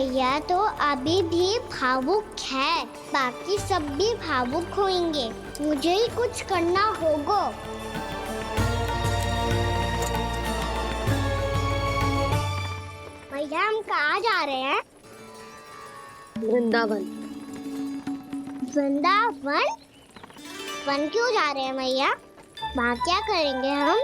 मैया तो अभी भी भावुक है, बाकी सब भी भावुक होंगे। मुझे ही कुछ करना होगा। मैया हम कहाँ जा रहे हैं? वृंदावन। वृंदावन? वन क्यों जा रहे हैं मैया? वहाँ क्या करेंगे हम?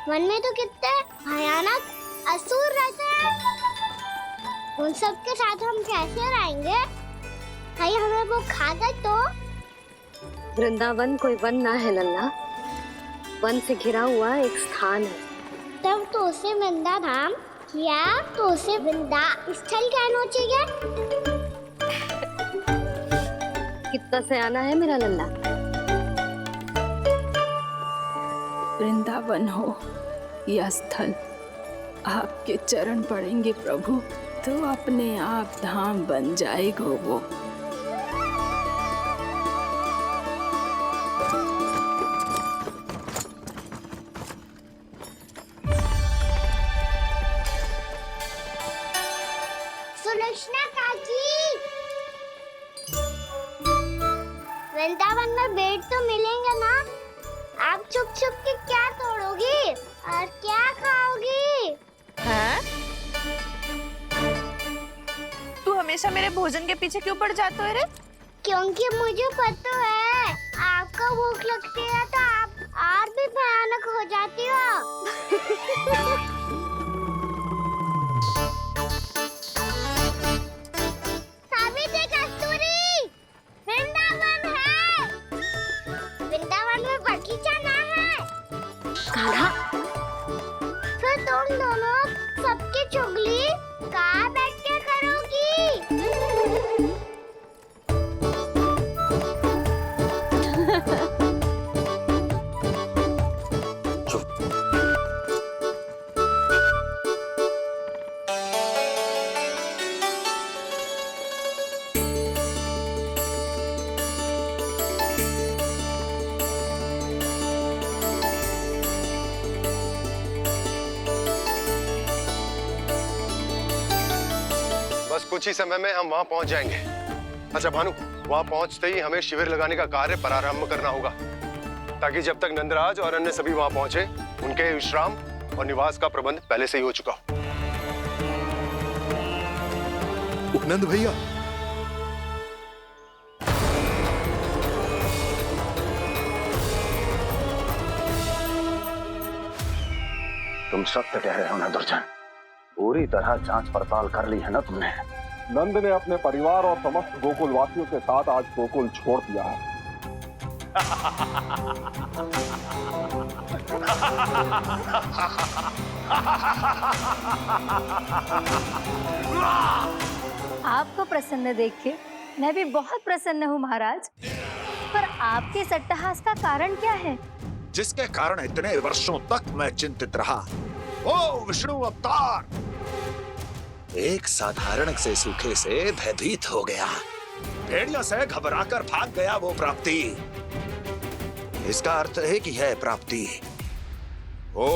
वन में तो कितने भयानक असुर रहते हैं। उन सब के साथ हम कैसे रहेंगे? कहीं हमें वो खा गए तो? वृंदावन कोई वन ना है लल्ला, वन से घिरा हुआ एक स्थान है। तब तो उसे वृंदा धाम या तो उसे वृंदा स्थल कहना चाहिए। कितना सयाना है मेरा लल्ला। वृंदावन हो या स्थल, आपके चरण पड़ेंगे प्रभु तो अपने आप धाम बन जाएगा वो। सुलक्षणा काकी, वृंदावन में बेट तो मिलेंगे ना? आप छुप छुप के क्या तोड़ोगी और क्या खाओगी? हाँ? तू हमेशा मेरे भोजन के पीछे क्यों पड़ जाता है रे? क्योंकि मुझे पता है आपको भूख लगती है तो आप और भी भयानक हो जाती हो। सावित्री, कस्तूरी, वृंदावन है। वृंदावन में बगीचा ना है। कान्हा, फिर तुम दोनों सबकी चुगली कहाँ बैठ के करोगी? बस कुछ ही समय में हम वहां पहुंच जाएंगे। अच्छा भानु, वहां पहुंचते ही हमें शिविर लगाने का कार्य प्रारंभ करना होगा, ताकि जब तक नंदराज और अन्य सभी वहां पहुंचे उनके विश्राम और निवास का प्रबंध पहले से ही हो चुका हो। उपनंद भैया, तुम सत्य कह रहे हो ना दुर्जन? पूरी तरह जांच पड़ताल कर ली है ना तुमने? नंद ने अपने परिवार और समस्त गोकुल वासियों के साथ आज गोकुल छोड़ दिया है। आपको प्रसन्न देख के मैं भी बहुत प्रसन्न हूँ महाराज। पर आपके इस अट्टहास का कारण क्या है? जिसके कारण इतने वर्षों तक मैं चिंतित रहा, ओ विष्णु अवतार, एक साधारण से सूखे से भयभीत हो गया, भेड़ियों से घबराकर भाग गया वो प्राप्ति। इसका अर्थ है कि यह प्राप्ति ओ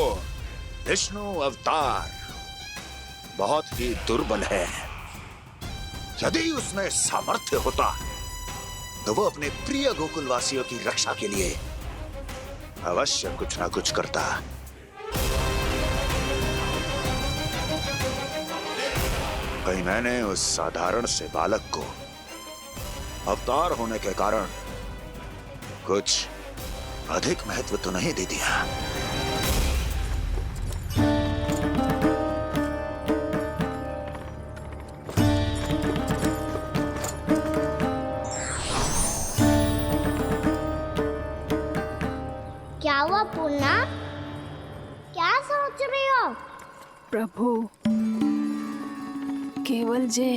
विष्णु अवतार बहुत ही दुर्बल है। यदि उसमें सामर्थ्य होता तो वो अपने प्रिय गोकुलवासियों की रक्षा के लिए अवश्य कुछ ना कुछ करता। कहीं मैंने उस साधारण से बालक को अवतार होने के कारण कुछ अधिक महत्व तो नहीं दे दिया। क्या हुआ पूर्णा? क्या सोच रही हो? प्रभु, केवल जे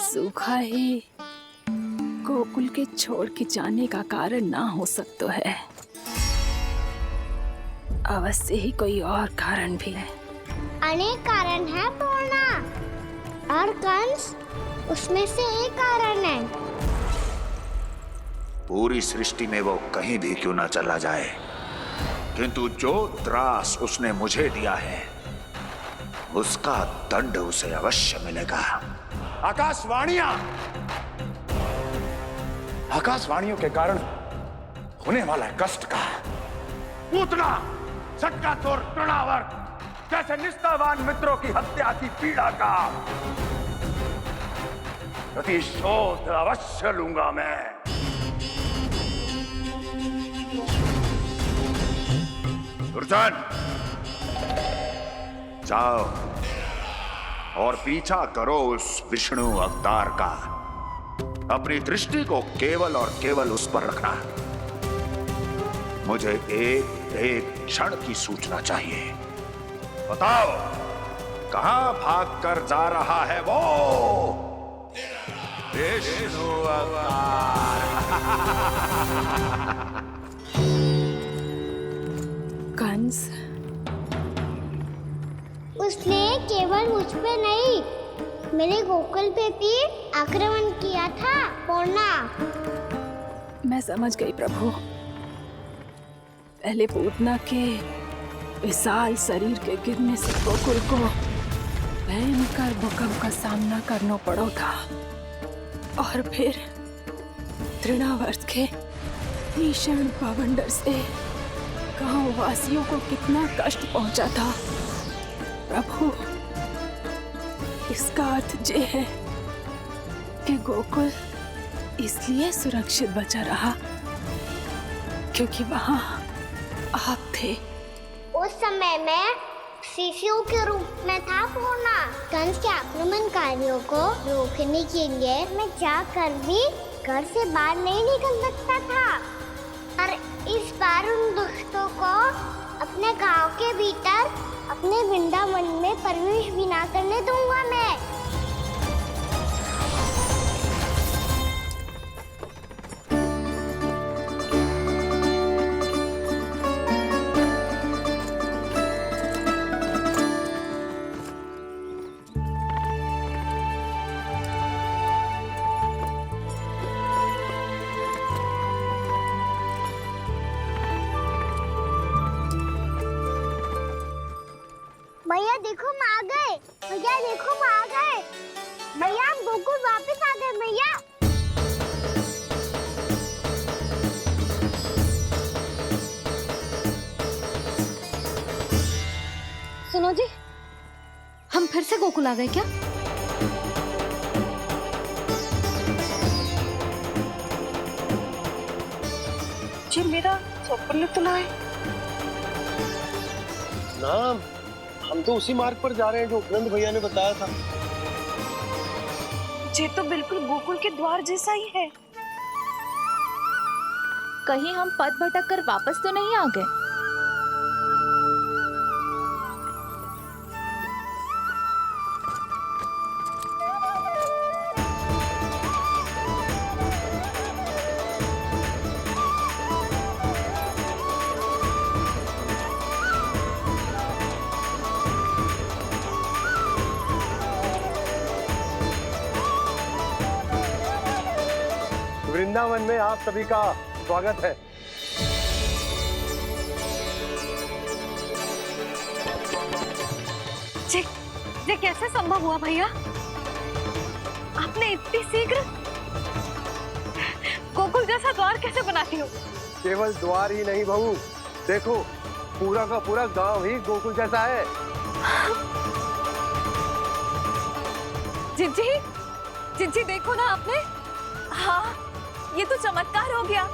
सूखा ही गोकुल के छोड़ के जाने का कारण ना हो सकता है, अवश्य ही कोई और कारण भी है। अनेक कारण है पूर्णा, और कंस उसमें से एक कारण है। पूरी सृष्टि में वो कहीं भी क्यों ना चला जाए, किंतु जो त्रास उसने मुझे दिया है उसका दंड उसे अवश्य मिलेगा। आकाशवाणियों के कारण होने वाला कष्ट का पूतना सटका चोर तृणावर जैसे निष्ठावान मित्रों की हत्या की पीड़ा का प्रतिशोध अवश्य लूंगा मैं। दुर्जन, जाओ और पीछा करो उस विष्णु अवतार का। अपनी दृष्टि को केवल और केवल उस पर रखना। मुझे एक एक क्षण की सूचना चाहिए। बताओ, कहां भागकर जा रहा है वो विष्णु अवतार? कंस, उसने केवल मुझ पे नहीं, मेरे गोकुल पे भी आक्रमण किया था पूर्णा। मैं समझ गई प्रभु। पहले पूतना के विशाल शरीर के गिरने से गोकुल को भयंकर भूकंप का सामना करना पड़ा था, और फिर तृणावर्त के भीषण पावंडर से गांव वासियों को कितना कष्ट पहुंचा था। प्रभु, इसका अर्थ ये है कि गोकुल इसलिए सुरक्षित बचा रहा क्योंकि वहां आप थे। उस समय मैं शिशु के रूप में था पूर्णा। कंस के आक्रमणकारियों को रोकने के लिए मैं जाकर भी घर से बाहर नहीं निकल सकता था, और इस बार उन दुष्टों को अपने गांव के भीतर, अपने वृंदावन में प्रवेश भी ना करने दूंगा मैं। भैया देखो हम आ गए, भैया देखो हम आ गए, भैया हम गोकुल वापस आ गए भैया। सुनो जी, हम फिर से गोकुल आ गए क्या? जी मेरा चप्पल तो लाए। नाम, हम तो उसी मार्ग पर जा रहे हैं जो उपनंद भैया ने बताया था। ये तो बिल्कुल गोकुल के द्वार जैसा ही है। कहीं हम पथ भटक कर वापस तो नहीं आ गए? वृंदावन में आप सभी का स्वागत है। ये कैसे संभव हुआ भैया? आपने इतनी शीघ्र गोकुल जैसा द्वार कैसे बनाती हो? केवल द्वार ही नहीं बहू, देखो पूरा का पूरा गांव ही गोकुल जैसा है। जिज्जी, जिज्जी देखो ना आपने। हाँ, ये तो चमत्कार हो गया।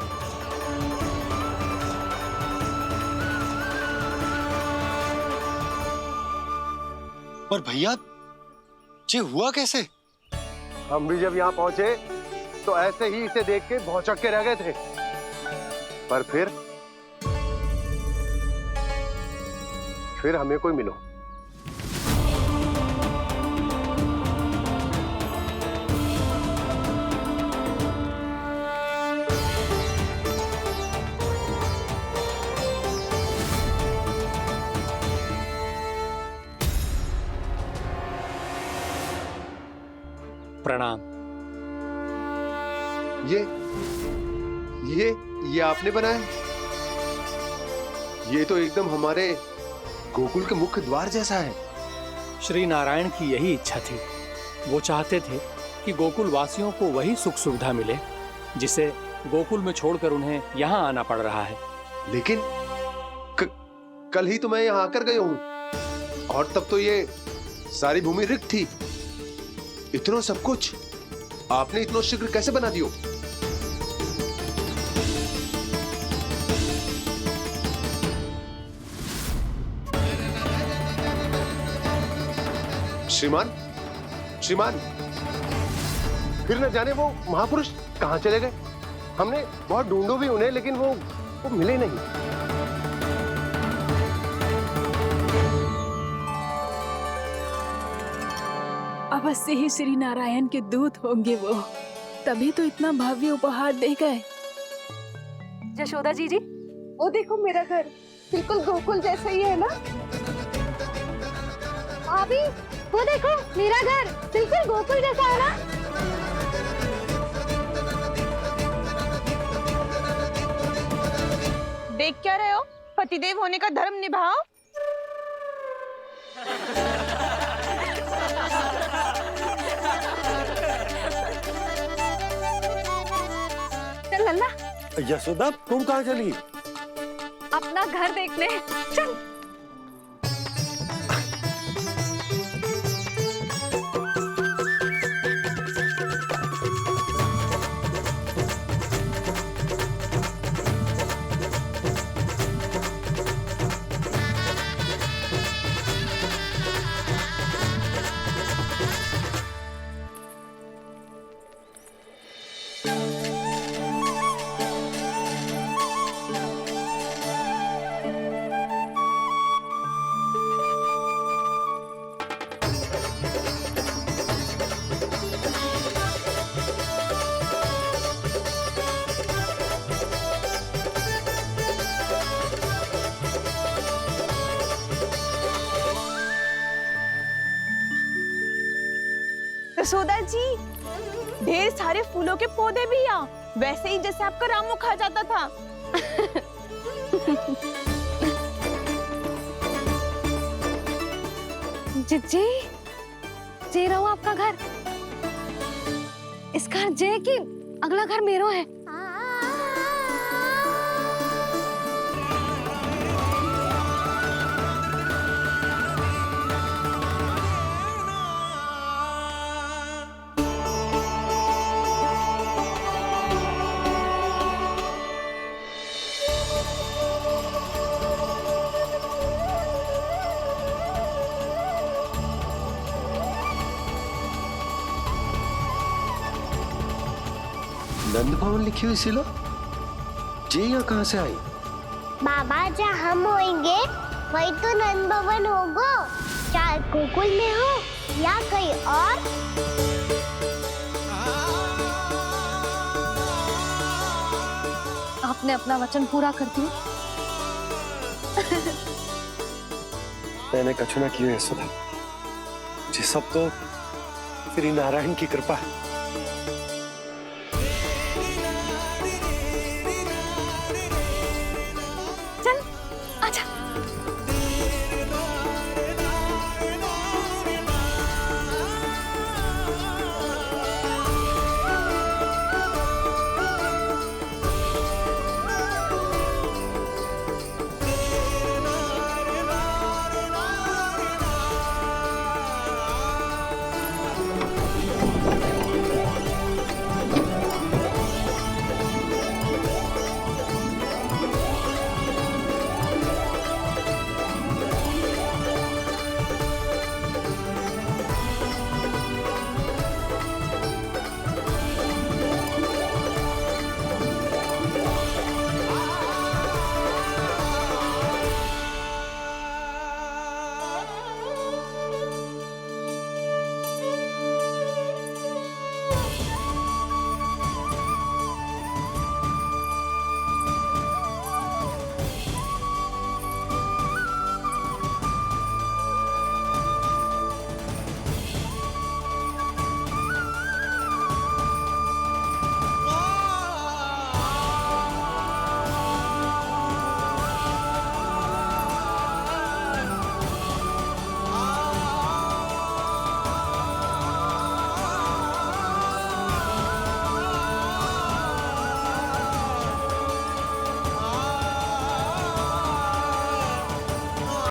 पर भैया, ये हुआ कैसे? हम भी जब यहाँ पहुंचे तो ऐसे ही इसे देख के भौचक के रह गए थे, पर फिर हमें कोई मिलो। प्रणाम। ये आपने बनाया? ये तो एकदम हमारे गोकुल के मुख्य द्वार जैसा है। श्री नारायण की यही इच्छा थी। वो चाहते थे ताकि गोकुल वासियों को वही सुख सुविधा मिले जिसे गोकुल में छोड़कर उन्हें यहाँ आना पड़ रहा है। लेकिन कल ही तो मैं यहाँ आकर गया हूँ और तब तो ये सारी भूमि रिक्त थी। इतना सब कुछ आपने इतना शीघ्र कैसे बना दियो? श्रीमान, श्रीमान, फिर न जाने वो महापुरुष कहां चले गए। हमने बहुत ढूंढो भी उन्हें, लेकिन वो मिले नहीं। अवश्य ही श्री नारायण के दूत होंगे वो, तभी तो इतना भव्य उपहार दे गए। यशोदा जी, वो देखो मेरा घर बिल्कुल गोकुल जैसा ही है ना। भाभी, वो देखो मेरा घर बिल्कुल गोकुल जैसा है ना। देख क्या रहे हो? पतिदेव होने का धर्म निभाओ। चल लल्ला। यशोदा, तुम कहाँ चली? अपना घर देखने चल। यशोदा जी, ढेर सारे फूलों के पौधे भी यहाँ, वैसे ही जैसे आपका रामू खा जाता था। जी, जे रहो आपका घर। इस घर जे की अगला घर मेरो है। नंद भवन लिखी हुई सिला जी यहाँ कहाँ से आई? बाबा, जहाँ हम होंगे वही तो नंद भवन होगा, चाहे गोकुल में हो या कहीं और। आपने अपना वचन पूरा कर दिया। मैंने कछु ना किया यशोदा, जी सब तो श्री नारायण की कृपा है।